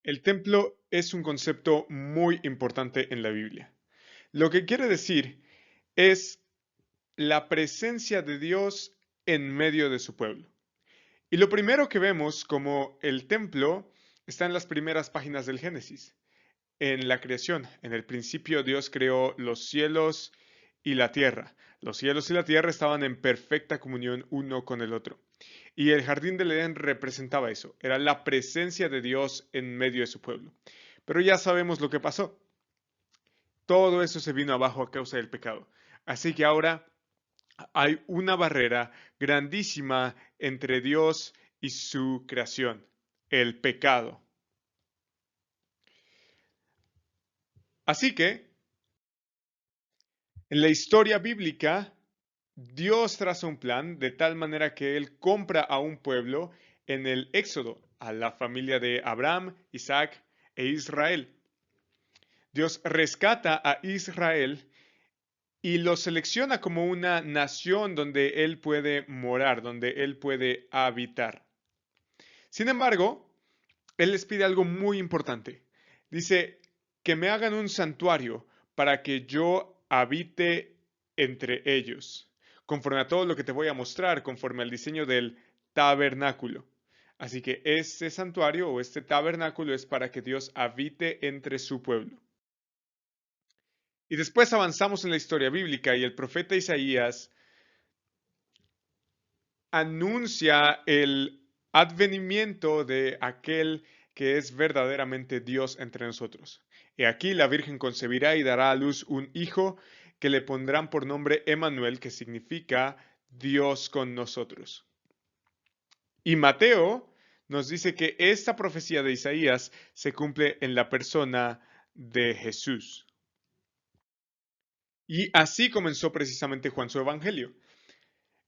El templo es un concepto muy importante en la Biblia. Lo que quiere decir es la presencia de Dios en medio de su pueblo. Y lo primero que vemos como el templo está en las primeras páginas del Génesis, en la creación. En el principio Dios creó los cielos y la tierra. Los cielos y la tierra estaban en perfecta comunión uno con el otro. Y el jardín del Edén representaba eso, era la presencia de Dios en medio de su pueblo. Pero ya sabemos lo que pasó. Todo eso se vino abajo a causa del pecado. Así que ahora hay una barrera grandísima entre Dios y su creación, el pecado. Así que, en la historia bíblica, Dios traza un plan de tal manera que Él compra a un pueblo en el Éxodo, a la familia de Abraham, Isaac e Israel. Dios rescata a Israel y lo selecciona como una nación donde Él puede morar, donde Él puede habitar. Sin embargo, Él les pide algo muy importante. Dice que me hagan un santuario para que yo habite entre ellos, conforme a todo lo que te voy a mostrar, conforme al diseño del tabernáculo. Así que este santuario o este tabernáculo es para que Dios habite entre su pueblo. Y después avanzamos en la historia bíblica y el profeta Isaías anuncia el advenimiento de aquel que es verdaderamente Dios entre nosotros. Y aquí la Virgen concebirá y dará a luz un hijo que le pondrán por nombre Emmanuel, que significa Dios con nosotros. Y Mateo nos dice que esta profecía de Isaías se cumple en la persona de Jesús. Y así comenzó precisamente Juan su evangelio.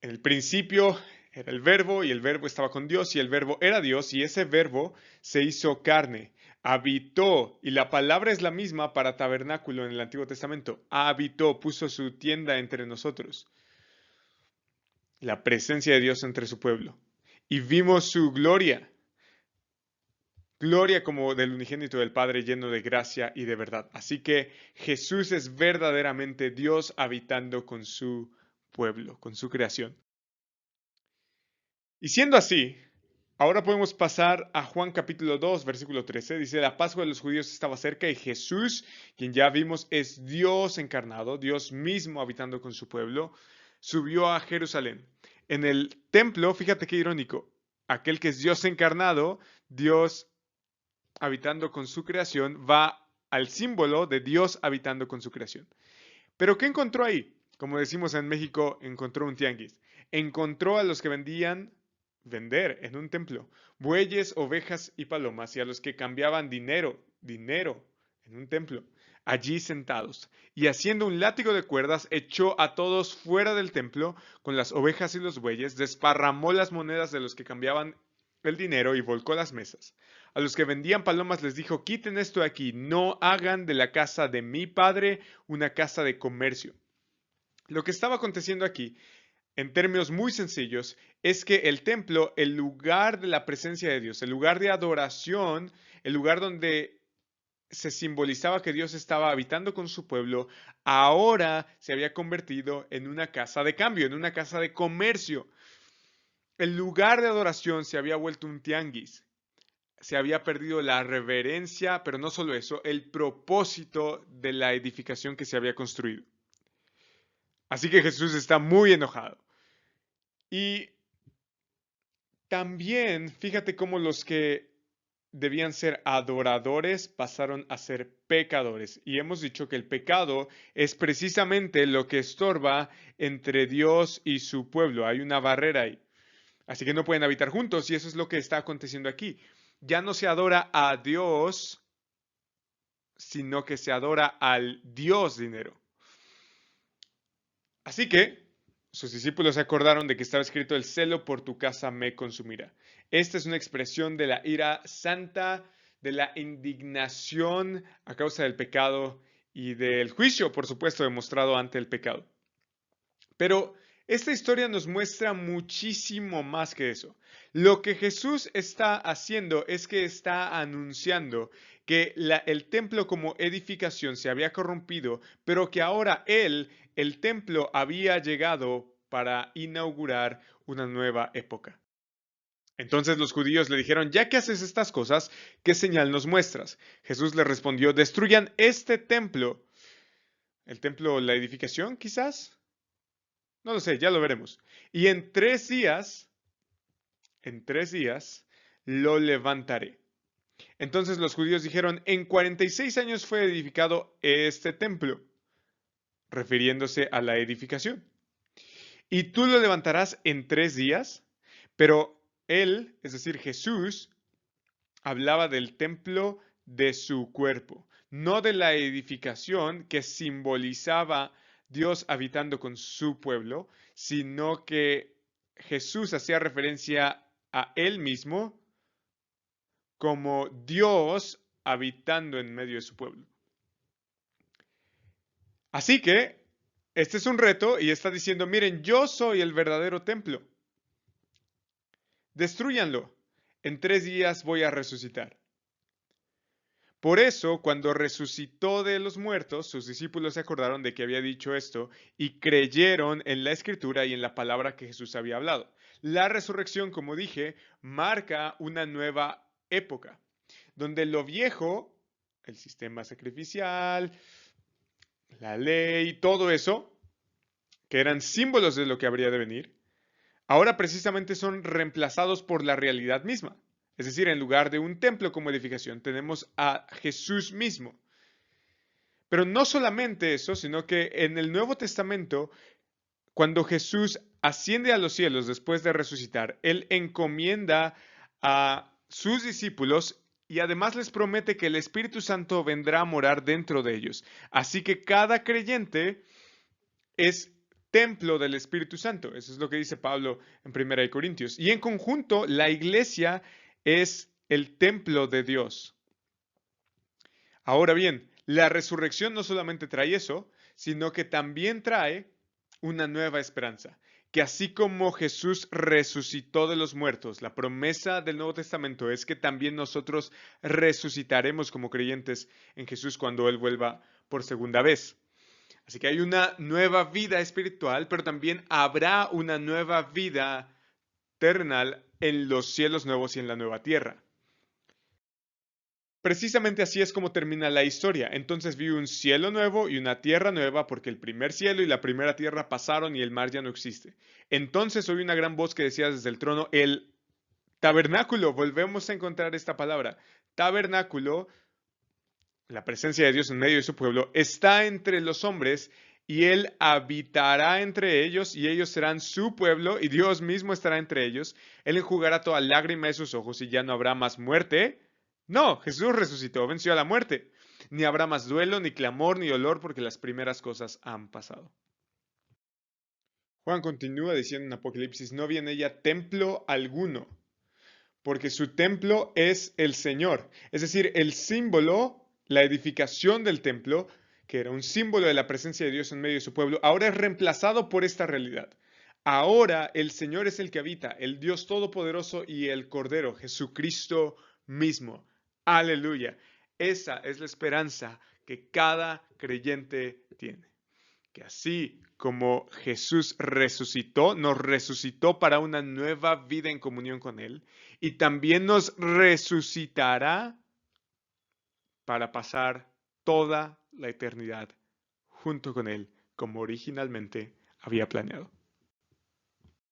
En el principio era el verbo y el verbo estaba con Dios y el verbo era Dios y ese verbo se hizo carne, habitó y la palabra es la misma para tabernáculo en el Antiguo Testamento. Habitó, puso su tienda entre nosotros, la presencia de Dios entre su pueblo. Y vimos su gloria, gloria como del unigénito del Padre lleno de gracia y de verdad. Así que Jesús es verdaderamente Dios habitando con su pueblo, con su creación. Y siendo así, ahora podemos pasar a Juan capítulo 2, versículo 13. Dice, la Pascua de los judíos estaba cerca y Jesús, quien ya vimos es Dios encarnado, Dios mismo habitando con su pueblo, subió a Jerusalén. En el templo, fíjate qué irónico, aquel que es Dios encarnado, Dios habitando con su creación, va al símbolo de Dios habitando con su creación. Pero ¿qué encontró ahí? Como decimos en México, encontró un tianguis. Encontró a los que vender en un templo, bueyes, ovejas y palomas, y a los que cambiaban dinero en un templo, allí sentados. Y haciendo un látigo de cuerdas, echó a todos fuera del templo con las ovejas y los bueyes, desparramó las monedas de los que cambiaban el dinero y volcó las mesas. A los que vendían palomas les dijo, quiten esto de aquí, no hagan de la casa de mi padre una casa de comercio. Lo que estaba aconteciendo aquí, en términos muy sencillos, es que el templo, el lugar de la presencia de Dios, el lugar de adoración, el lugar donde se simbolizaba que Dios estaba habitando con su pueblo, ahora se había convertido en una casa de cambio, en una casa de comercio. El lugar de adoración se había vuelto un tianguis. Se había perdido la reverencia, pero no solo eso, el propósito de la edificación que se había construido. Así que Jesús está muy enojado. Y también, fíjate cómo los que debían ser adoradores pasaron a ser pecadores. Y hemos dicho que el pecado es precisamente lo que estorba entre Dios y su pueblo. Hay una barrera ahí. Así que no pueden habitar juntos y eso es lo que está aconteciendo aquí. Ya no se adora a Dios, sino que se adora al Dios dinero. Así que sus discípulos se acordaron de que estaba escrito, el celo por tu casa me consumirá. Esta es una expresión de la ira santa, de la indignación a causa del pecado y del juicio, por supuesto, demostrado ante el pecado. Pero Esta historia nos muestra muchísimo más que eso. Lo que Jesús está haciendo es que está anunciando que el templo como edificación se había corrompido, pero que ahora el templo, había llegado para inaugurar una nueva época. Entonces los judíos le dijeron, ya que haces estas cosas, ¿qué señal nos muestras? Jesús le respondió, destruyan este templo. ¿El templo, la edificación, quizás? No lo sé, ya lo veremos. Y en 3 días, lo levantaré. Entonces los judíos dijeron, en 46 años fue edificado este templo, refiriéndose a la edificación. Y tú lo levantarás en 3 días, pero él, es decir, Jesús, hablaba del templo de su cuerpo, no de la edificación que simbolizaba Dios habitando con su pueblo, sino que Jesús hacía referencia a él mismo como Dios habitando en medio de su pueblo. Así que este es un reto y está diciendo, miren, yo soy el verdadero templo. Destrúyanlo. En 3 días voy a resucitar. Por eso, cuando resucitó de los muertos, sus discípulos se acordaron de que había dicho esto y creyeron en la escritura y en la palabra que Jesús había hablado. La resurrección, como dije, marca una nueva época, donde lo viejo, el sistema sacrificial, la ley, todo eso, que eran símbolos de lo que habría de venir, ahora precisamente son reemplazados por la realidad misma. Es decir, en lugar de un templo como edificación, tenemos a Jesús mismo. Pero no solamente eso, sino que en el Nuevo Testamento, cuando Jesús asciende a los cielos después de resucitar, Él encomienda a sus discípulos y además les promete que el Espíritu Santo vendrá a morar dentro de ellos. Así que cada creyente es templo del Espíritu Santo. Eso es lo que dice Pablo en 1 Corintios. Y en conjunto, la iglesia es el templo de Dios. Ahora bien, la resurrección no solamente trae eso, sino que también trae una nueva esperanza. Que así como Jesús resucitó de los muertos, la promesa del Nuevo Testamento es que también nosotros resucitaremos como creyentes en Jesús cuando Él vuelva por segunda vez. Así que hay una nueva vida espiritual, pero también habrá una nueva vida terrenal en los cielos nuevos y en la nueva tierra. Precisamente así es como termina la historia. Entonces vi un cielo nuevo y una tierra nueva porque el primer cielo y la primera tierra pasaron y el mar ya no existe. Entonces oí una gran voz que decía desde el trono, el tabernáculo, volvemos a encontrar esta palabra, tabernáculo, la presencia de Dios en medio de su pueblo, está entre los hombres y Él habitará entre ellos y ellos serán su pueblo y Dios mismo estará entre ellos. Él enjugará toda lágrima de sus ojos y ya no habrá más muerte. No, Jesús resucitó, venció a la muerte. Ni habrá más duelo, ni clamor, ni dolor, porque las primeras cosas han pasado. Juan continúa diciendo en Apocalipsis, no vi en ella templo alguno, porque su templo es el Señor. Es decir, el símbolo, la edificación del templo, que era un símbolo de la presencia de Dios en medio de su pueblo, ahora es reemplazado por esta realidad. Ahora el Señor es el que habita, el Dios Todopoderoso y el Cordero, Jesucristo mismo. Aleluya. Esa es la esperanza que cada creyente tiene. Que así como Jesús resucitó, nos resucitó para una nueva vida en comunión con Él y también nos resucitará para pasar toda la eternidad junto con Él, como originalmente había planeado.